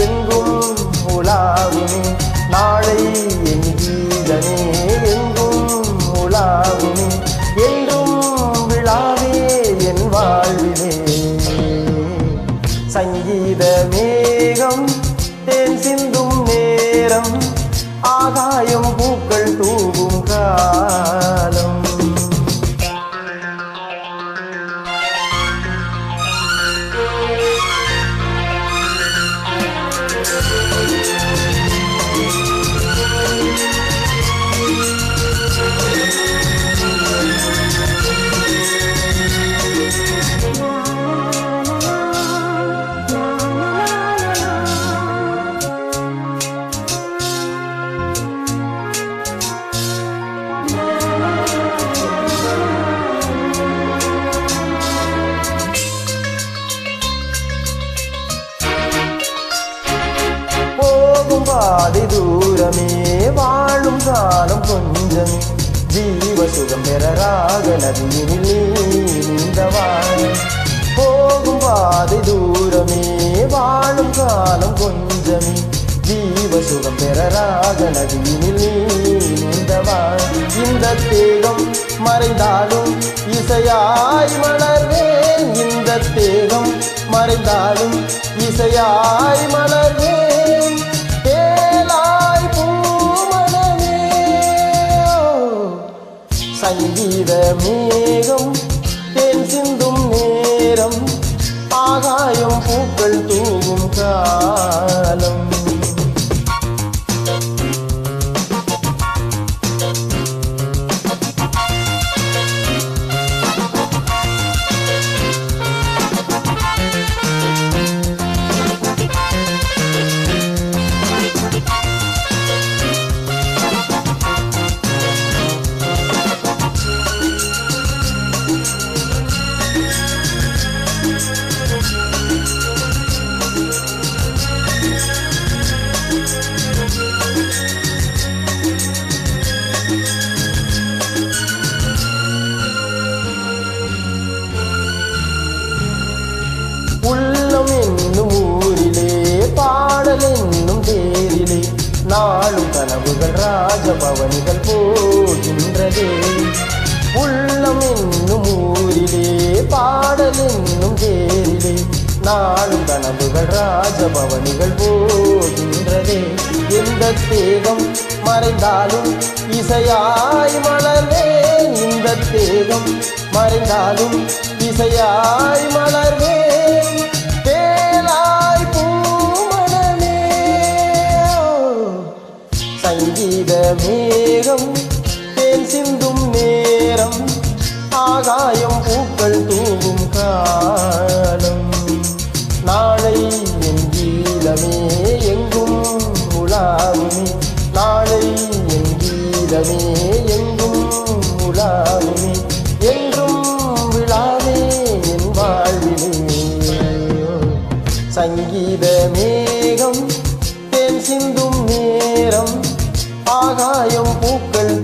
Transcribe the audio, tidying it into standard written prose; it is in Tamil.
எங்கும் உலாவுமே நாளை என் கீதமே எங்கும் உலாவுமே என்றும் விழாவே என் வாழ்விலே சங்கீத மேகம் தேன் சிந்தும் நேரம் ஆகாயம் பூக்கள் தூவும் காலம் பாதி தூரமே வாழும் காலம் கொஞ்சமே ஜீவ சுகம் பெற ராக நதியினில் நீந்தவா போகும் பாதி தூரமே வாழும் காலம் கொஞ்சமே ஜீவ சுகம் பெற ராக நதியினில் நீந்தவா இந்த தேகம் மறைந்தாலும் இசையாய் மலர்வேன் இந்த தேகம் மறைந்தாலும் இசையாய் மலர்வேன் சங்கீத மேகம் தேன் சிந்தும் நேரம் ஆகாயம் பூக்கள் தூவும் காலம் உள்ளம் என்னும் ஊரிலே பாடல் என்னும் தேரிலே நாளும் கனவுகள் ராஜபவனிகள் போகின்றதே உள்ளம் என்னும் ஊரிலே பாடல் என்னும் தேரிலே நாளும் கனவுகள் ராஜபவனிகள் போகின்றதே எந்த தேகம் மறைந்தாலும் இசையாய் மலர்வேன் இந்த தேகம் மறைந்தாலும் இசையாய் மலர்வேன் தேனாய் பூமணமே சங்கீத மேகம் தேன் சிந்தும் நேரம் ஆகாயம் பூக்கள் தூவும் காலம் நாளை என் கீதமே எங்கும் உலாவுமே நாளை என் கீதமே எங்கும் உலாவுமே என்றும் விழாவே என் வாழ்விலே சங்கீத மேகம் தேன் சிந்தும் நேரம் ஆகாயம் பூக்கள்